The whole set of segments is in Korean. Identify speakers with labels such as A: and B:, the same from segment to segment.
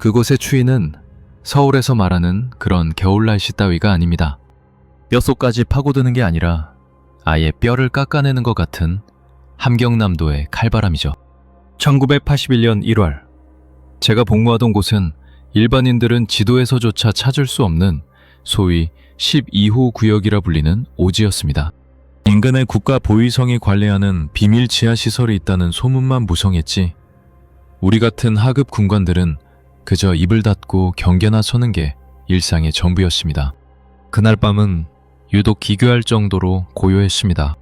A: 그곳의 추위는 서울에서 말하는 그런 겨울 날씨 따위가 아닙니다. 뼛속까지 파고드는 게 아니라 아예 뼈를 깎아내는 것 같은 함경남도의 칼바람이죠. 1981년 1월, 제가 복무하던 곳은 일반인들은 지도에서조차 찾을 수 없는 소위 12호 구역이라 불리는 오지였습니다. 인근의 국가 보위성이 관리하는 비밀 지하시설이 있다는 소문만 무성했지, 우리 같은 하급 군관들은 그저 입을 닫고 경계나 서는 게 일상의 전부였습니다. 그날 밤은 유독 기괴할 정도로 고요했습니다.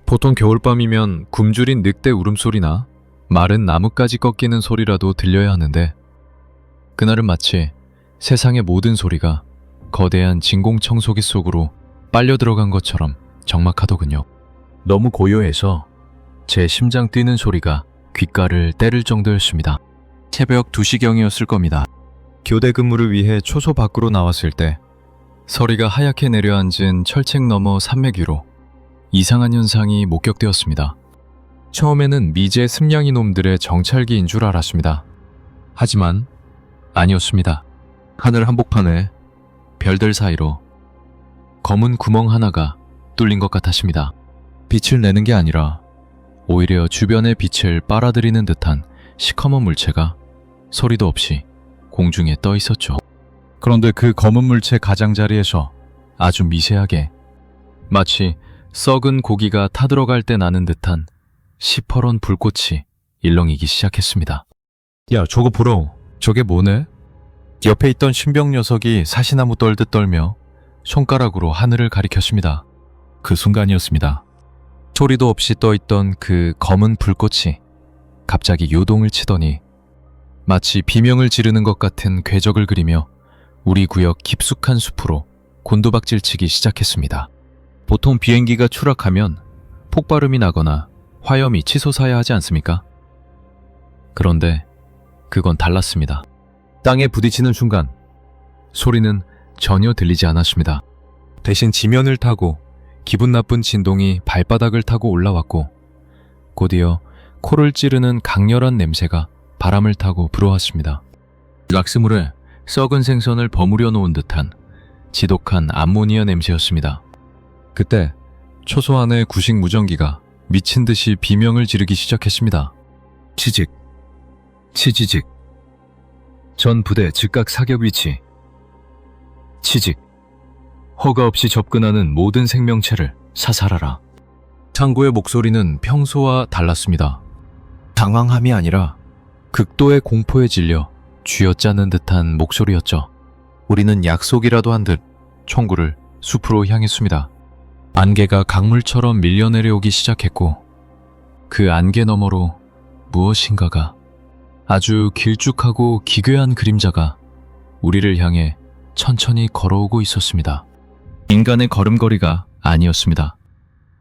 A: 보통 겨울밤이면 굶주린 늑대 울음소리나 마른 나뭇가지 꺾이는 소리라도 들려야 하는데, 그날은 마치 세상의 모든 소리가 거대한 진공청소기 속으로 빨려 들어간 것처럼 적막하더군요. 너무 고요해서 제 심장 뛰는 소리가 귓가를 때릴 정도였습니다. 새벽 2시경이었을 겁니다. 교대 근무를 위해 초소 밖으로 나왔을 때 서리가 하얗게 내려앉은 철책 너머 산맥 위로 이상한 현상이 목격되었습니다. 처음에는 미제 슴냥이 놈들의 정찰기인 줄 알았습니다. 하지만 아니었습니다. 하늘 한복판에 별들 사이로 검은 구멍 하나가 뚫린 것 같았습니다. 빛을 내는 게 아니라 오히려 주변의 빛을 빨아들이는 듯한 시커먼 물체가 소리도 없이 공중에 떠 있었죠. 그런데 그 검은 물체 가장자리에서 아주 미세하게, 마치 썩은 고기가 타들어갈 때 나는 듯한 시퍼런 불꽃이 일렁이기 시작했습니다. 야, 저거 보러. 저게 뭐네? 옆에 있던 신병 녀석이 사시나무 떨듯 떨며 손가락으로 하늘을 가리켰습니다. 그 순간이었습니다. 소리도 없이 떠있던 그 검은 불꽃이 갑자기 요동을 치더니 마치 비명을 지르는 것 같은 궤적을 그리며 우리 구역 깊숙한 숲으로 곤두박질치기 시작했습니다. 보통 비행기가 추락하면 폭발음이 나거나 화염이 치솟아야 하지 않습니까? 그런데 그건 달랐습니다. 땅에 부딪히는 순간 소리는 전혀 들리지 않았습니다. 대신 지면을 타고 기분 나쁜 진동이 발바닥을 타고 올라왔고, 곧이어 코를 찌르는 강렬한 냄새가 바람을 타고 불어왔습니다. 락스물에 썩은 생선을 버무려 놓은 듯한 지독한 암모니아 냄새였습니다. 그때 초소 안의 구식 무전기가 미친 듯이 비명을 지르기 시작했습니다. 치직, 치지직. 전 부대 즉각 사격 위치. 치직. 허가 없이 접근하는 모든 생명체를 사살하라. 창고의 목소리는 평소와 달랐습니다. 당황함이 아니라 극도의 공포에 질려 쥐어짜는 듯한 목소리였죠. 우리는 약속이라도 한 듯 총구를 숲으로 향했습니다. 안개가 강물처럼 밀려내려오기 시작했고, 그 안개 너머로 무엇인가가, 아주 길쭉하고 기괴한 그림자가 우리를 향해 천천히 걸어오고 있었습니다. 인간의 걸음걸이가 아니었습니다.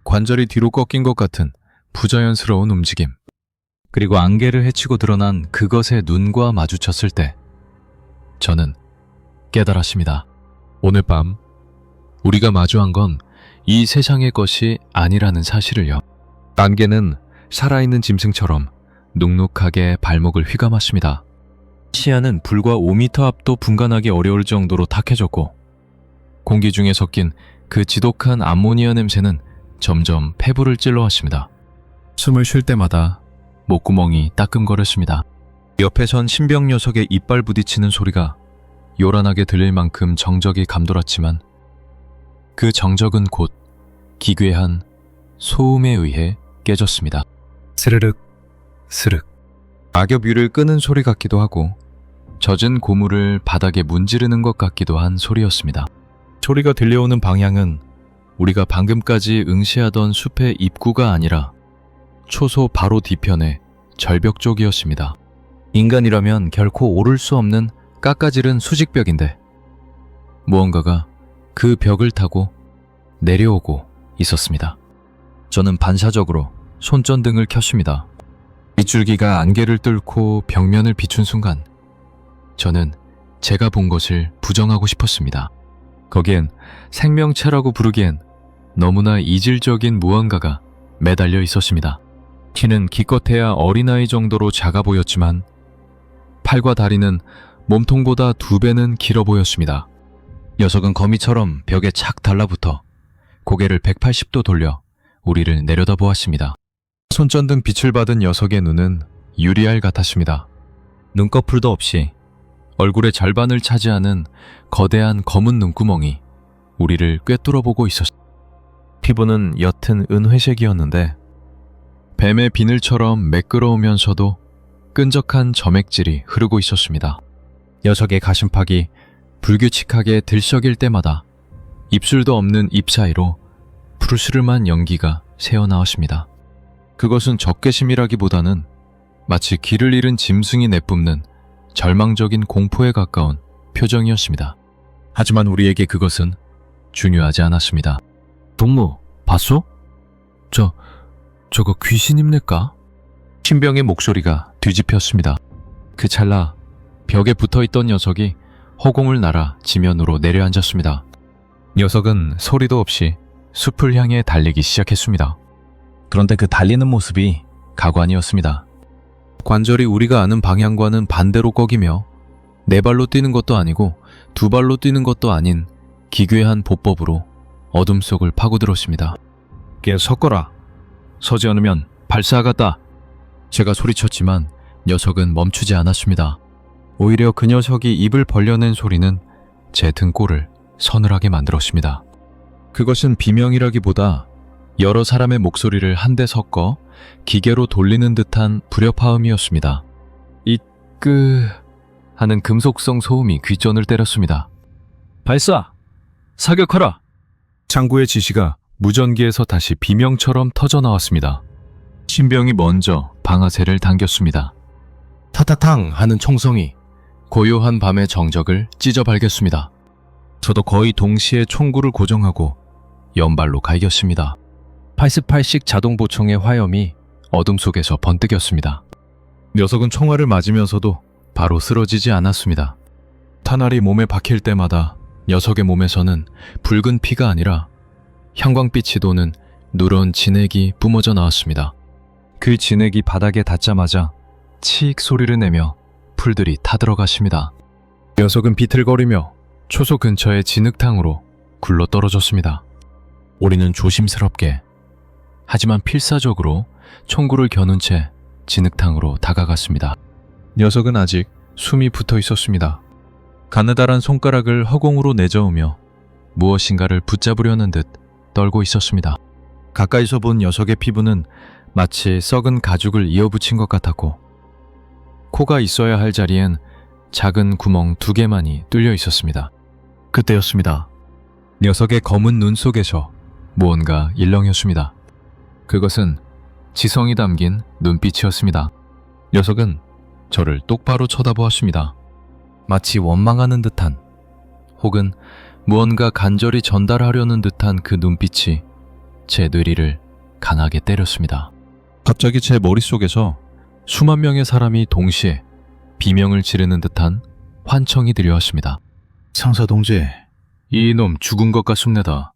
A: 관절이 뒤로 꺾인 것 같은 부자연스러운 움직임. 그리고 안개를 헤치고 드러난 그것의 눈과 마주쳤을 때 저는 깨달았습니다. 오늘 밤 우리가 마주한 건 이 세상의 것이 아니라는 사실을요. 안개는 살아있는 짐승처럼 눅눅하게 발목을 휘감았습니다. 시야는 불과 5m 앞도 분간하기 어려울 정도로 탁해졌고, 공기 중에 섞인 그 지독한 암모니아 냄새는 점점 폐부를 찔러왔습니다. 숨을 쉴 때마다 목구멍이 따끔거렸습니다. 옆에 선 신병 녀석의 이빨 부딪히는 소리가 요란하게 들릴 만큼 정적이 감돌았지만, 그 정적은 곧 기괴한 소음에 의해 깨졌습니다. 스르륵, 스륵. 악엽 위를 끄는 소리 같기도 하고 젖은 고물을 바닥에 문지르는 것 같기도 한 소리였습니다. 소리가 들려오는 방향은 우리가 방금까지 응시하던 숲의 입구가 아니라 초소 바로 뒤편의 절벽 쪽이었습니다. 인간이라면 결코 오를 수 없는 깎아지른 수직벽인데, 무언가가 그 벽을 타고 내려오고 있었습니다. 저는 반사적으로 손전등을 켰습니다. 빗줄기가 안개를 뚫고 벽면을 비춘 순간 저는 제가 본 것을 부정하고 싶었습니다. 거기엔 생명체라고 부르기엔 너무나 이질적인 무언가가 매달려 있었습니다. 키는 기껏해야 어린아이 정도로 작아 보였지만 팔과 다리는 몸통보다 2배는 길어 보였습니다. 녀석은 거미처럼 벽에 착 달라붙어 고개를 180도 돌려 우리를 내려다보았습니다. 손전등 빛을 받은 녀석의 눈은 유리알 같았습니다. 눈꺼풀도 없이 얼굴의 절반을 차지하는 거대한 검은 눈구멍이 우리를 꿰뚫어보고 있었습니다. 피부는 옅은 은회색이었는데 뱀의 비늘처럼 매끄러우면서도 끈적한 점액질이 흐르고 있었습니다. 녀석의 가슴팍이 불규칙하게 들썩일 때마다 입술도 없는 입 사이로 푸르스름한 연기가 새어나왔습니다. 그것은 적개심이라기보다는 마치 길을 잃은 짐승이 내뿜는 절망적인 공포에 가까운 표정이었습니다. 하지만 우리에게 그것은 중요하지 않았습니다. 동무, 봤소? 저거 귀신입니까? 신병의 목소리가 뒤집혔습니다. 그 찰나 벽에 붙어있던 녀석이 허공을 날아 지면으로 내려앉았습니다. 녀석은 소리도 없이 숲을 향해 달리기 시작했습니다. 그런데 그 달리는 모습이 가관이었습니다. 관절이 우리가 아는 방향과는 반대로 꺾이며 4발로 뛰는 것도 아니고 2발로 뛰는 것도 아닌 기괴한 보법으로 어둠 속을 파고들었습니다. 섞어라. 서지 않으면 발사하겠다. 제가 소리쳤지만 녀석은 멈추지 않았습니다. 오히려 그 녀석이 입을 벌려낸 소리는 제 등골을 서늘하게 만들었습니다. 그것은 비명이라기보다 여러 사람의 목소리를 한데 섞어 기계로 돌리는 듯한 불협화음이었습니다. 이끄 하는 금속성 소음이 귓전을 때렸습니다. 발사! 사격하라! 장구의 지시가 무전기에서 다시 비명처럼 터져나왔습니다. 신병이 먼저 방아쇠를 당겼습니다. 타타탕 하는 총성이 고요한 밤의 정적을 찢어발겼습니다. 저도 거의 동시에 총구를 고정하고 연발로 갈겼습니다. 88식 자동보총의 화염이 어둠 속에서 번뜩였습니다. 녀석은 총알을 맞으면서도 바로 쓰러지지 않았습니다. 탄알이 몸에 박힐 때마다 녀석의 몸에서는 붉은 피가 아니라 형광빛이 도는 누런 진액이 뿜어져 나왔습니다. 그 진액이 바닥에 닿자마자 치익 소리를 내며 풀들이 타들어갔습니다. 녀석은 비틀거리며 초소 근처의 진흙탕으로 굴러 떨어졌습니다. 우리는 조심스럽게 하지만 필사적으로 총구를 겨눈 채 진흙탕으로 다가갔습니다. 녀석은 아직 숨이 붙어 있었습니다. 가느다란 손가락을 허공으로 내저으며 무엇인가를 붙잡으려는 듯 떨고 있었습니다. 가까이서 본 녀석의 피부는 마치 썩은 가죽을 이어붙인 것 같았고 코가 있어야 할 자리엔 작은 구멍 2개만이 뚫려 있었습니다. 그때였습니다. 녀석의 검은 눈 속에서 무언가 일렁였습니다. 그것은 지성이 담긴 눈빛이었습니다. 녀석은 저를 똑바로 쳐다보았습니다. 마치 원망하는 듯한 혹은 무언가 간절히 전달하려는 듯한 그 눈빛이 제 뇌리를 강하게 때렸습니다. 갑자기 제 머릿속에서 수만 명의 사람이 동시에 비명을 지르는 듯한 환청이 들려왔습니다. 상사 동지, 이놈 죽은 것 같습니다.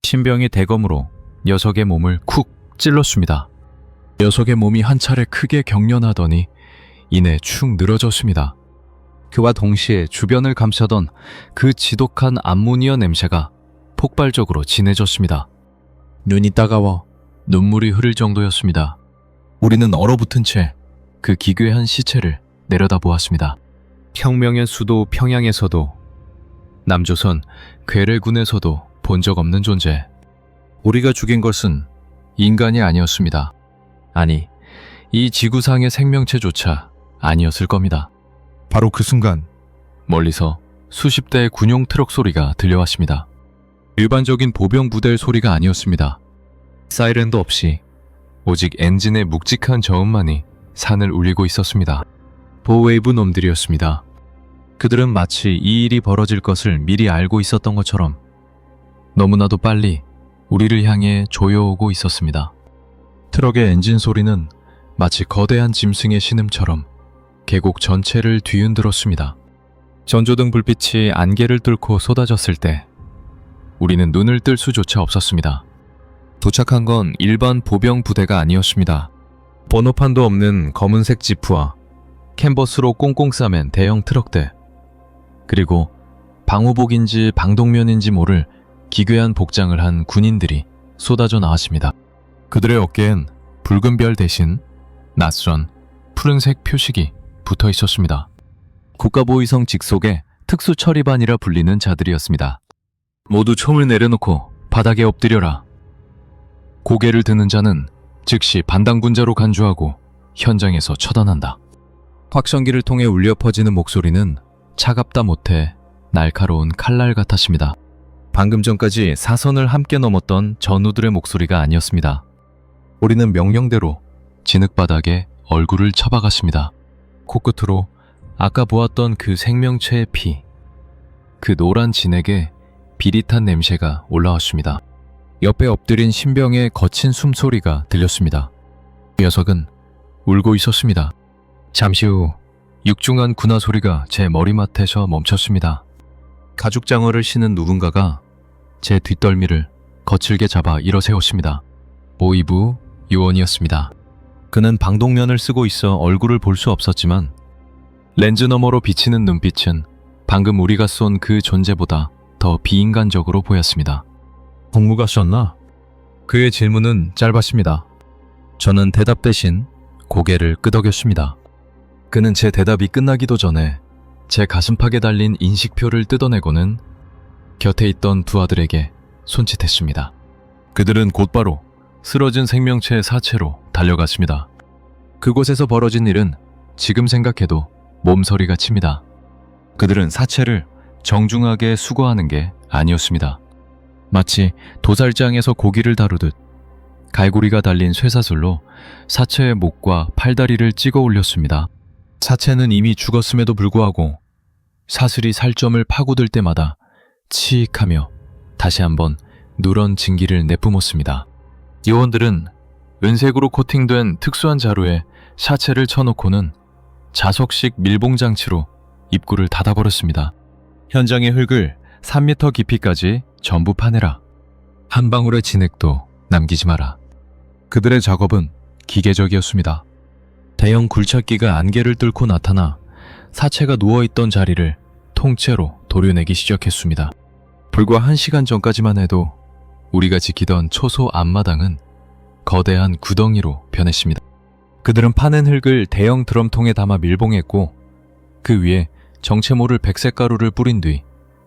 A: 신병이 대검으로 녀석의 몸을 쿡 찔렀습니다. 녀석의 몸이 한 차례 크게 경련하더니 이내 축 늘어졌습니다. 그와 동시에 주변을 감싸던 그 지독한 암모니아 냄새가 폭발적으로 진해졌습니다. 눈이 따가워 눈물이 흐를 정도였습니다. 우리는 얼어붙은 채 그 기괴한 시체를 내려다보았습니다. 혁명의 수도 평양에서도 남조선 괴뢰군에서도 본 적 없는 존재. 우리가 죽인 것은 인간이 아니었습니다. 아니, 이 지구상의 생명체조차 아니었을 겁니다. 바로 그 순간 멀리서 수십 대의 군용 트럭 소리가 들려왔습니다. 일반적인 보병 부대의 소리가 아니었습니다. 사이렌도 없이 오직 엔진의 묵직한 저음만이 산을 울리고 있었습니다. 보웨이브 놈들이었습니다. 그들은 마치 이 일이 벌어질 것을 미리 알고 있었던 것처럼 너무나도 빨리 우리를 향해 조여오고 있었습니다. 트럭의 엔진 소리는 마치 거대한 짐승의 신음처럼 계곡 전체를 뒤흔들었습니다. 전조등 불빛이 안개를 뚫고 쏟아졌을 때 우리는 눈을 뜰 수조차 없었습니다. 도착한 건 일반 보병 부대가 아니었습니다. 번호판도 없는 검은색 지프와 캔버스로 꽁꽁 싸맨 대형 트럭들, 그리고 방호복인지 방독면인지 모를 기괴한 복장을 한 군인들이 쏟아져 나왔습니다. 그들의 어깨엔 붉은 별 대신 낯선 푸른색 표식이 붙어 있었습니다. 국가보위성 직속의 특수처리반이라 불리는 자들이었습니다. 모두 총을 내려놓고 바닥에 엎드려라. 고개를 드는 자는 즉시 반당군자로 간주하고 현장에서 처단한다. 확성기를 통해 울려 퍼지는 목소리는 차갑다 못해 날카로운 칼날 같았습니다. 방금 전까지 사선을 함께 넘었던 전우들의 목소리가 아니었습니다. 우리는 명령대로 진흙바닥에 얼굴을 쳐박았습니다. 코끝으로 아까 보았던 그 생명체의 피, 그 노란 진액에 비릿한 냄새가 올라왔습니다. 옆에 엎드린 신병의 거친 숨소리가 들렸습니다. 녀석은 울고 있었습니다. 잠시 후 육중한 군화 소리가 제 머리맡에서 멈췄습니다. 가죽장어를 신은 누군가가 제 뒷덜미를 거칠게 잡아 일어세웠습니다. 보위부 요원이었습니다. 그는 방독면을 쓰고 있어 얼굴을 볼 수 없었지만 렌즈 너머로 비치는 눈빛은 방금 우리가 쏜 그 존재보다 더 비인간적으로 보였습니다. 복무가 썼나? 그의 질문은 짧았습니다. 저는 대답 대신 고개를 끄덕였습니다. 그는 제 대답이 끝나기도 전에 제 가슴팍에 달린 인식표를 뜯어내고는 곁에 있던 두 아들에게 손짓했습니다. 그들은 곧바로 쓰러진 생명체의 사체로 달려갔습니다. 그곳에서 벌어진 일은 지금 생각해도 몸서리가 칩니다. 그들은 사체를 정중하게 수거하는 게 아니었습니다. 마치 도살장에서 고기를 다루듯 갈고리가 달린 쇠사슬로 사체의 목과 팔다리를 찍어 올렸습니다. 사체는 이미 죽었음에도 불구하고 사슬이 살점을 파고들 때마다 치익하며 다시 한번 누런 증기를 내뿜었습니다. 요원들은 은색으로 코팅된 특수한 자루에 사체를 쳐놓고는 자석식 밀봉장치로 입구를 닫아버렸습니다. 현장의 흙을 3m 깊이까지 전부 파내라. 한 방울의 진액도 남기지 마라. 그들의 작업은 기계적이었습니다. 대형 굴착기가 안개를 뚫고 나타나 사체가 누워있던 자리를 통째로 도려내기 시작했습니다. 불과 1시간 전까지만 해도 우리가 지키던 초소 앞마당은 거대한 구덩이로 변했습니다. 그들은 파낸 흙을 대형 드럼통에 담아 밀봉했고 그 위에 정체 모를 백색 가루를 뿌린 뒤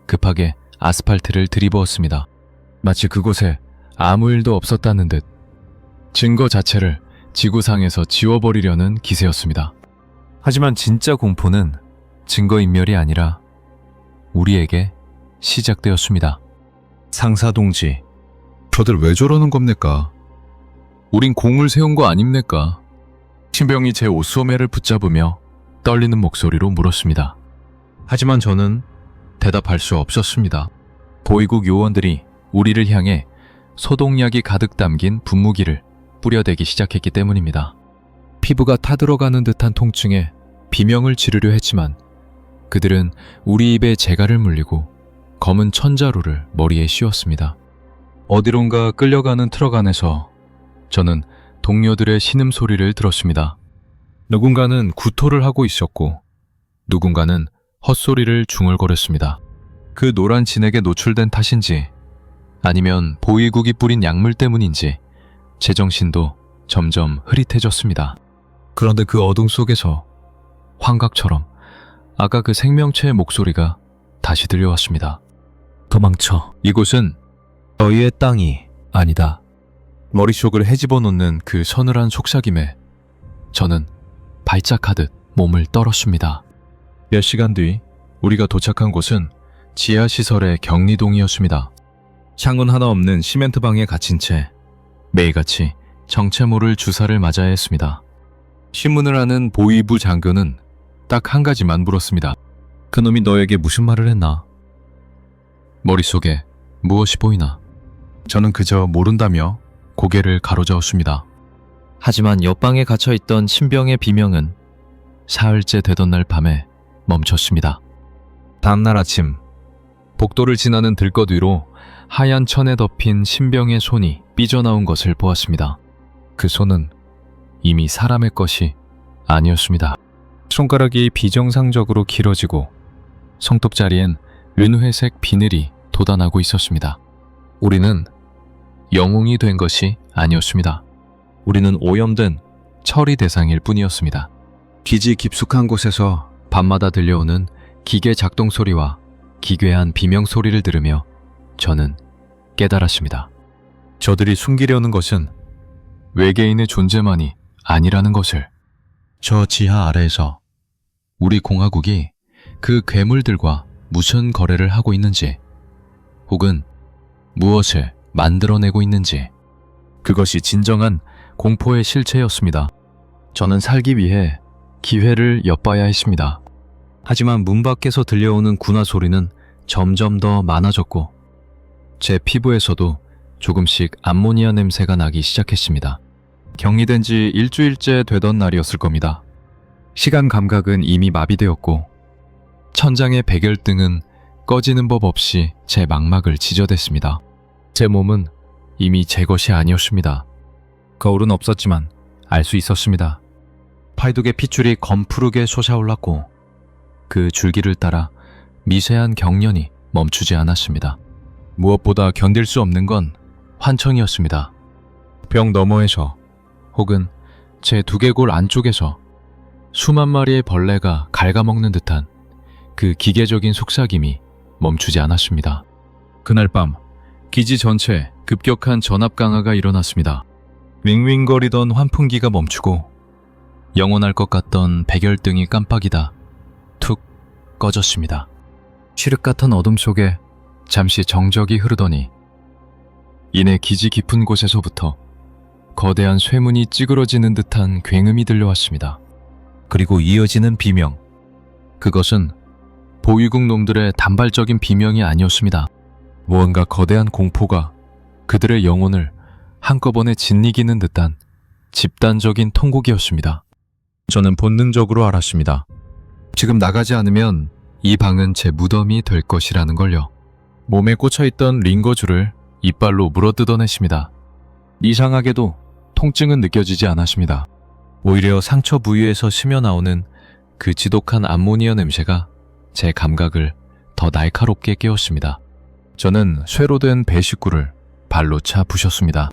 A: 급하게 아스팔트를 들이부었습니다. 마치 그곳에 아무 일도 없었다는 듯 증거 자체를 지구상에서 지워버리려는 기세였습니다. 하지만 진짜 공포는 증거인멸이 아니라 우리에게 시작되었습니다. 상사동지, 저들 왜 저러는 겁니까? 우린 공을 세운 거 아닙니까? 신병이 제 옷소매를 붙잡으며 떨리는 목소리로 물었습니다. 하지만 저는 대답할 수 없었습니다. 보위국 요원들이 우리를 향해 소독약이 가득 담긴 분무기를 뿌려대기 시작했기 때문입니다. 피부가 타들어가는 듯한 통증에 비명을 지르려 했지만 그들은 우리 입에 재갈을 물리고 검은 천자루를 머리에 씌웠습니다. 어디론가 끌려가는 트럭 안에서 저는 동료들의 신음소리를 들었습니다. 누군가는 구토를 하고 있었고 누군가는 헛소리를 중얼거렸습니다. 그 노란 진액에 노출된 탓인지 아니면 보위국이 뿌린 약물 때문인지 제정신도 점점 흐릿해졌습니다. 그런데 그 어둠 속에서 환각처럼 아까 그 생명체의 목소리가 다시 들려왔습니다. 도망쳐. 이곳은 너희의 땅이 아니다. 머릿속을 헤집어 놓는 그 서늘한 속삭임에 저는 발작하듯 몸을 떨었습니다. 몇 시간 뒤 우리가 도착한 곳은 지하시설의 격리동이었습니다. 창문 하나 없는 시멘트방에 갇힌 채 매일같이 정체 모를 주사를 맞아야 했습니다. 신문을 하는 보위부 장교는 딱 한 가지만 물었습니다. 그놈이 너에게 무슨 말을 했나? 머릿속에 무엇이 보이나? 저는 그저 모른다며 고개를 가로저었습니다. 하지만 옆방에 갇혀있던 신병의 비명은 사흘째 되던 날 밤에 멈췄습니다. 다음날 아침 복도를 지나는 들것 위로 하얀 천에 덮인 신병의 손이 삐져나온 것을 보았습니다. 그 손은 이미 사람의 것이 아니었습니다. 손가락이 비정상적으로 길어지고 손톱자리엔 은회색 비늘이 돋아나고 있었습니다. 우리는 영웅이 된 것이 아니었습니다. 우리는 오염된 처리 대상일 뿐이었습니다. 기지 깊숙한 곳에서 밤마다 들려오는 기계 작동 소리와 기괴한 비명 소리를 들으며 저는 깨달았습니다. 저들이 숨기려는 것은 외계인의 존재만이 아니라는 것을. 저 지하 아래에서 우리 공화국이 그 괴물들과 무슨 거래를 하고 있는지, 혹은 무엇을 만들어내고 있는지, 그것이 진정한 공포의 실체였습니다. 저는 살기 위해 기회를 엿봐야 했습니다. 하지만 문 밖에서 들려오는 군화 소리는 점점 더 많아졌고 제 피부에서도 조금씩 암모니아 냄새가 나기 시작했습니다. 격리된 지 일주일째 되던 날이었을 겁니다. 시간 감각은 이미 마비되었고 천장의 백열등은 꺼지는 법 없이 제 망막을 지저댔습니다. 제 몸은 이미 제 것이 아니었습니다. 거울은 없었지만 알 수 있었습니다. 팔뚝의 핏줄이 검푸르게 솟아올랐고 그 줄기를 따라 미세한 경련이 멈추지 않았습니다. 무엇보다 견딜 수 없는 건 환청이었습니다. 벽 너머에서 혹은 제 두개골 안쪽에서 수만 마리의 벌레가 갉아먹는 듯한 그 기계적인 속삭임이 멈추지 않았습니다. 그날 밤 기지 전체에 급격한 전압 강화가 일어났습니다. 윙윙거리던 환풍기가 멈추고 영원할 것 같던 백열등이 깜빡이다 툭 꺼졌습니다. 칠흑 같은 어둠 속에 잠시 정적이 흐르더니 이내 기지 깊은 곳에서부터 거대한 쇠문이 찌그러지는 듯한 굉음이 들려왔습니다. 그리고 이어지는 비명. 그것은 보위국 놈들의 단발적인 비명이 아니었습니다. 무언가 거대한 공포가 그들의 영혼을 한꺼번에 짓이기는 듯한 집단적인 통곡이었습니다. 저는 본능적으로 알았습니다. 지금 나가지 않으면 이 방은 제 무덤이 될 것이라는 걸요. 몸에 꽂혀있던 링거줄을 이빨로 물어뜯어냈습니다. 이상하게도 통증은 느껴지지 않았습니다. 오히려 상처 부위에서 스며나오는 그 지독한 암모니아 냄새가 제 감각을 더 날카롭게 깨웠습니다. 저는 쇠로 된 배식구를 발로 차 부셨습니다.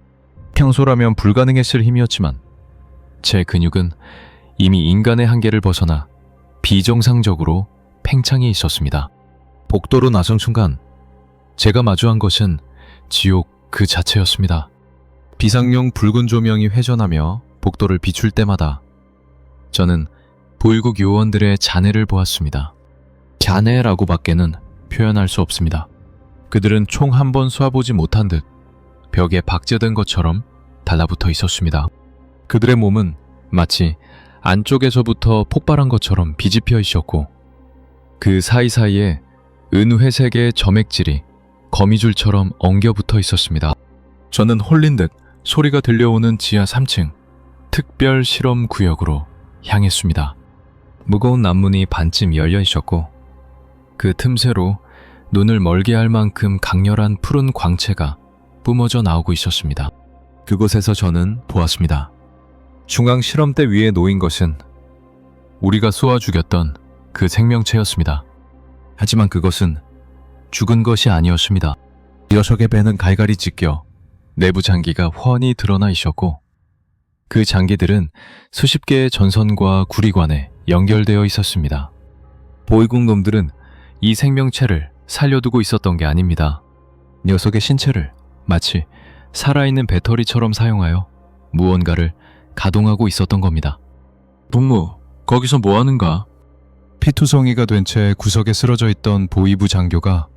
A: 평소라면 불가능했을 힘이었지만 제 근육은 이미 인간의 한계를 벗어나 비정상적으로 팽창해 있었습니다. 복도로 나선 순간 제가 마주한 것은 지옥 그 자체였습니다. 비상용 붉은 조명이 회전하며 복도를 비출 때마다 저는 보위국 요원들의 잔해를 보았습니다. 잔해라고 밖에는 표현할 수 없습니다. 그들은 총 한 번 쏴보지 못한 듯 벽에 박제된 것처럼 달라붙어 있었습니다. 그들의 몸은 마치 안쪽에서부터 폭발한 것처럼 비집혀 있었고 그 사이사이에 은회색의 점액질이 거미줄처럼 엉겨붙어 있었습니다. 저는 홀린 듯 소리가 들려오는 지하 3층 특별 실험 구역으로 향했습니다. 무거운 난문이 반쯤 열려 있었고 그 틈새로 눈을 멀게 할 만큼 강렬한 푸른 광채가 뿜어져 나오고 있었습니다. 그곳에서 저는 보았습니다. 중앙 실험대 위에 놓인 것은 우리가 쏘아 죽였던 그 생명체였습니다. 하지만 그것은 죽은 것이 아니었습니다. 녀석의 배는 갈갈이 찢겨 내부 장기가 훤히 드러나 있었고 그 장기들은 수십 개의 전선과 구리관에 연결되어 있었습니다. 보위국 놈들은 이 생명체를 살려두고 있었던 게 아닙니다. 녀석의 신체를 마치 살아있는 배터리처럼 사용하여 무언가를 가동하고 있었던 겁니다. 동무, 거기서 뭐 하는가? 피투성이가 된 채 구석에 쓰러져 있던 보위부 장교가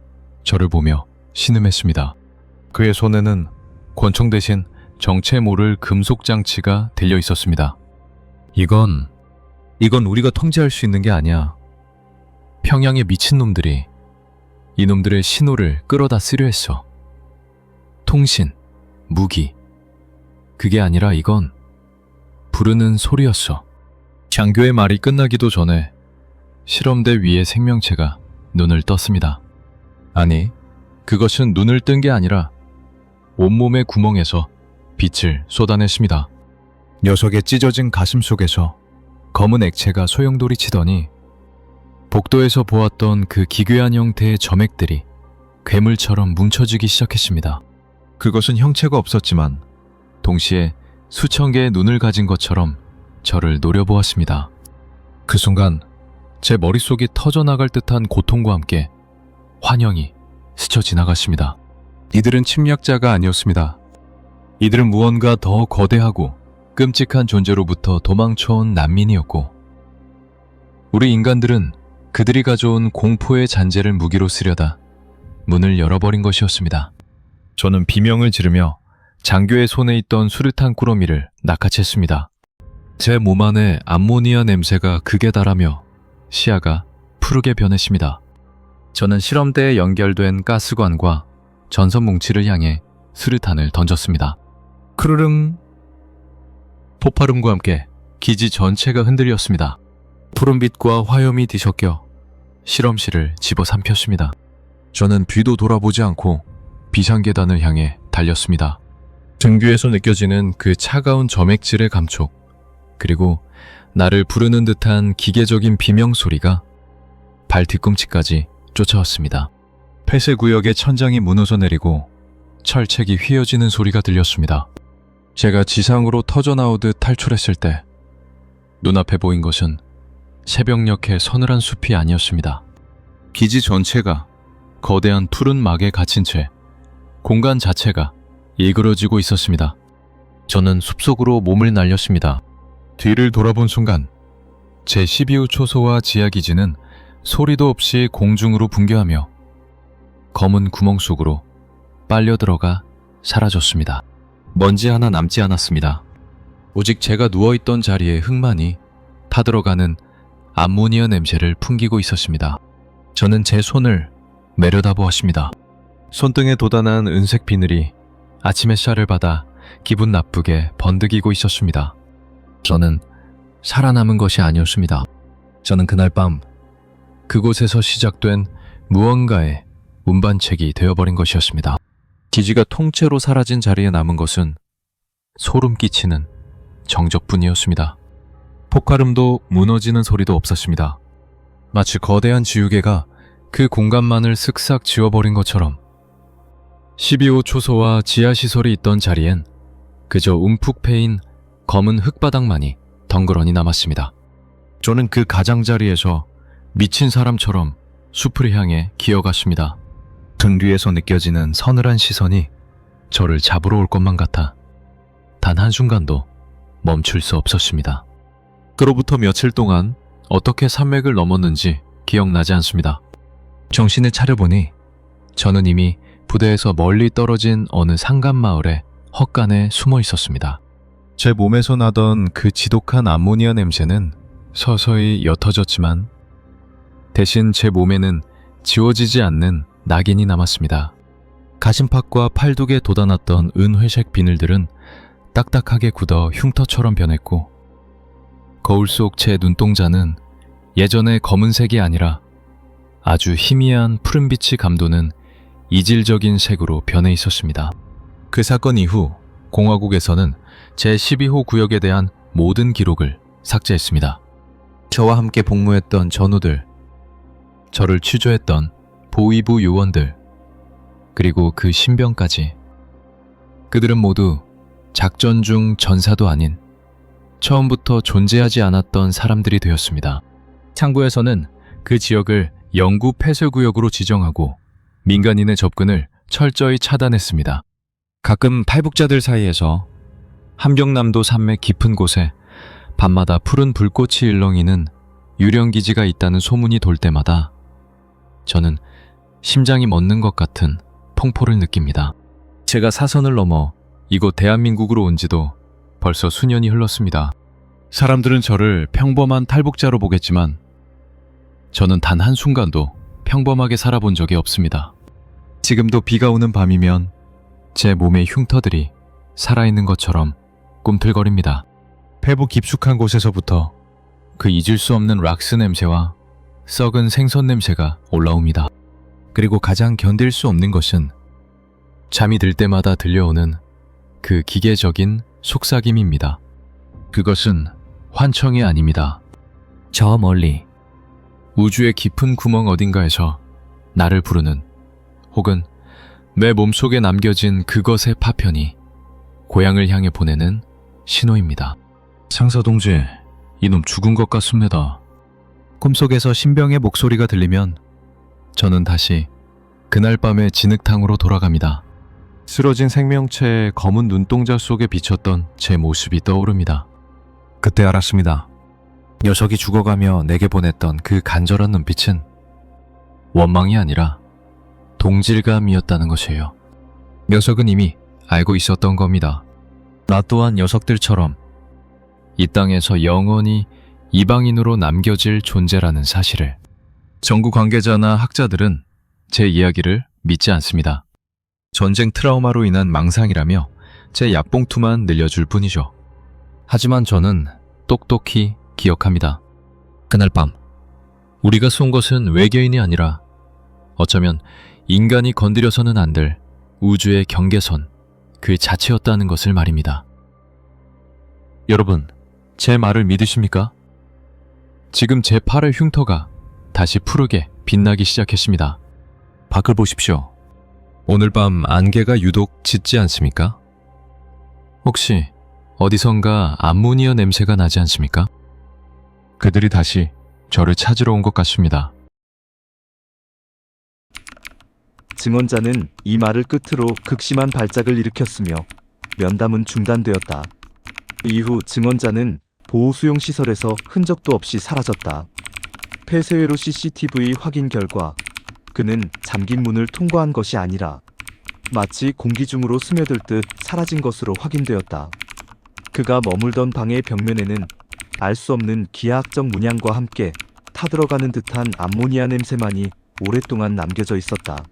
A: 저를 보며 신음했습니다. 그의 손에는 권총 대신 정체 모를 금속 장치가 들려 있었습니다. 이건 우리가 통제할 수 있는 게 아니야. 평양의 미친놈들이 이놈들의 신호를 끌어다 쓰려 했어. 통신, 무기. 그게 아니라 이건 부르는 소리였어. 장교의 말이 끝나기도 전에 실험대 위의 생명체가 눈을 떴습니다. 아니, 그것은 눈을 뜬 게 아니라 온몸의 구멍에서 빛을 쏟아냈습니다. 녀석의 찢어진 가슴 속에서 검은 액체가 소용돌이 치더니 복도에서 보았던 그 기괴한 형태의 점액들이 괴물처럼 뭉쳐지기 시작했습니다. 그것은 형체가 없었지만 동시에 수천 개의 눈을 가진 것처럼 저를 노려보았습니다. 그 순간 제 머릿속이 터져나갈 듯한 고통과 함께 환영이 스쳐 지나갔습니다. 이들은 침략자가 아니었습니다. 이들은 무언가 더 거대하고 끔찍한 존재로부터 도망쳐온 난민이었고, 우리 인간들은 그들이 가져온 공포의 잔재를 무기로 쓰려다 문을 열어버린 것이었습니다. 저는 비명을 지르며 장교의 손에 있던 수류탄 꾸러미를 낚아챘습니다. 제 몸 안에 암모니아 냄새가 극에 달하며 시야가 푸르게 변했습니다. 저는 실험대에 연결된 가스관과 전선 뭉치를 향해 수류탄을 던졌습니다. 크르릉! 폭발음과 함께 기지 전체가 흔들렸습니다. 푸른빛과 화염이 뒤섞여 실험실을 집어삼켰습니다. 저는 뒤도 돌아보지 않고 비상계단을 향해 달렸습니다. 등 뒤에서 느껴지는 그 차가운 점액질의 감촉, 그리고 나를 부르는 듯한 기계적인 비명 소리가 발 뒤꿈치까지 쫓아왔습니다. 폐쇄구역의 천장이 무너져 내리고 철책이 휘어지는 소리가 들렸습니다. 제가 지상으로 터져나오듯 탈출했을 때 눈앞에 보인 것은 새벽녘의 서늘한 숲이 아니었습니다. 기지 전체가 거대한 푸른 막에 갇힌 채 공간 자체가 일그러지고 있었습니다. 저는 숲속으로 몸을 날렸습니다. 뒤를 돌아본 순간 제 12호 초소와 지하기지는 소리도 없이 공중으로 붕괴하며 검은 구멍 속으로 빨려 들어가 사라졌습니다. 먼지 하나 남지 않았습니다. 오직 제가 누워있던 자리에 흙만이 타들어가는 암모니아 냄새를 풍기고 있었습니다. 저는 제 손을 내려다보았습니다. 손등에 돋아난 은색 비늘이 아침 햇살을 받아 기분 나쁘게 번득이고 있었습니다. 저는 살아남은 것이 아니었습니다. 저는 그날 밤 그곳에서 시작된 무언가의 운반책이 되어버린 것이었습니다. 기지가 통째로 사라진 자리에 남은 것은 소름 끼치는 정적뿐이었습니다. 폭발음도 무너지는 소리도 없었습니다. 마치 거대한 지우개가 그 공간만을 쓱싹 지워버린 것처럼 12호 초소와 지하시설이 있던 자리엔 그저 움푹 패인 검은 흙바닥만이 덩그러니 남았습니다. 저는 그 가장자리에서 미친 사람처럼 숲을 향해 기어갔습니다. 등 뒤에서 느껴지는 서늘한 시선이 저를 잡으러 올 것만 같아 단 한순간도 멈출 수 없었습니다. 그로부터 며칠 동안 어떻게 산맥을 넘었는지 기억나지 않습니다. 정신을 차려보니 저는 이미 부대에서 멀리 떨어진 어느 산간마을의 헛간에 숨어 있었습니다. 제 몸에서 나던 그 지독한 암모니아 냄새는 서서히 옅어졌지만 대신 제 몸에는 지워지지 않는 낙인이 남았습니다. 가심팍과 팔뚝에 돋아났던 은회색 비늘들은 딱딱하게 굳어 흉터처럼 변했고, 거울 속 제 눈동자는 예전의 검은색이 아니라 아주 희미한 푸른빛이 감도는 이질적인 색으로 변해 있었습니다. 그 사건 이후 공화국에서는 제12호 구역에 대한 모든 기록을 삭제했습니다. 저와 함께 복무했던 전우들, 저를 취조했던 보위부 요원들, 그리고 그 신병까지, 그들은 모두 작전 중 전사도 아닌 처음부터 존재하지 않았던 사람들이 되었습니다. 창구에서는 그 지역을 영구 폐쇄구역으로 지정하고 민간인의 접근을 철저히 차단했습니다. 가끔 탈북자들 사이에서 함경남도 산맥 깊은 곳에 밤마다 푸른 불꽃이 일렁이는 유령기지가 있다는 소문이 돌 때마다 저는 심장이 멎는 것 같은 풍포를 느낍니다. 제가 사선을 넘어 이곳 대한민국으로 온 지도 벌써 수년이 흘렀습니다. 사람들은 저를 평범한 탈북자로 보겠지만 저는 단 한순간도 평범하게 살아본 적이 없습니다. 지금도 비가 오는 밤이면 제 몸의 흉터들이 살아있는 것처럼 꿈틀거립니다. 폐부 깊숙한 곳에서부터 그 잊을 수 없는 락스 냄새와 썩은 생선 냄새가 올라옵니다. 그리고 가장 견딜 수 없는 것은 잠이 들 때마다 들려오는 그 기계적인 속삭임입니다. 그것은 환청이 아닙니다. 저 멀리 우주의 깊은 구멍 어딘가에서 나를 부르는, 혹은 내 몸속에 남겨진 그것의 파편이 고향을 향해 보내는 신호입니다. 상사 동지, 이놈 죽은 것 같습니다. 꿈속에서 신병의 목소리가 들리면 저는 다시 그날 밤의 진흙탕으로 돌아갑니다. 쓰러진 생명체의 검은 눈동자 속에 비쳤던 제 모습이 떠오릅니다. 그때 알았습니다. 녀석이 죽어가며 내게 보냈던 그 간절한 눈빛은 원망이 아니라 동질감이었다는 것이에요. 녀석은 이미 알고 있었던 겁니다. 나 또한 녀석들처럼 이 땅에서 영원히 이방인으로 남겨질 존재라는 사실을. 정부 관계자나 학자들은 제 이야기를 믿지 않습니다. 전쟁 트라우마로 인한 망상이라며 제 약봉투만 늘려줄 뿐이죠. 하지만 저는 똑똑히 기억합니다. 그날 밤 우리가 쏜 것은 외계인이 아니라 어쩌면 인간이 건드려서는 안 될 우주의 경계선 그 자체였다는 것을 말입니다. 여러분, 제 말을 믿으십니까? 지금 제 팔의 흉터가 다시 푸르게 빛나기 시작했습니다. 밖을 보십시오. 오늘 밤 안개가 유독 짙지 않습니까? 혹시 어디선가 암모니아 냄새가 나지 않습니까? 그들이 다시 저를 찾으러 온 것 같습니다.
B: 증언자는 이 말을 끝으로 극심한 발작을 일으켰으며 면담은 중단되었다. 이후 증언자는 보호수용시설에서 흔적도 없이 사라졌다. 폐쇄회로 CCTV 확인 결과 그는 잠긴 문을 통과한 것이 아니라 마치 공기 중으로 스며들 듯 사라진 것으로 확인되었다. 그가 머물던 방의 벽면에는 알 수 없는 기하학적 문양과 함께 타들어가는 듯한 암모니아 냄새만이 오랫동안 남겨져 있었다.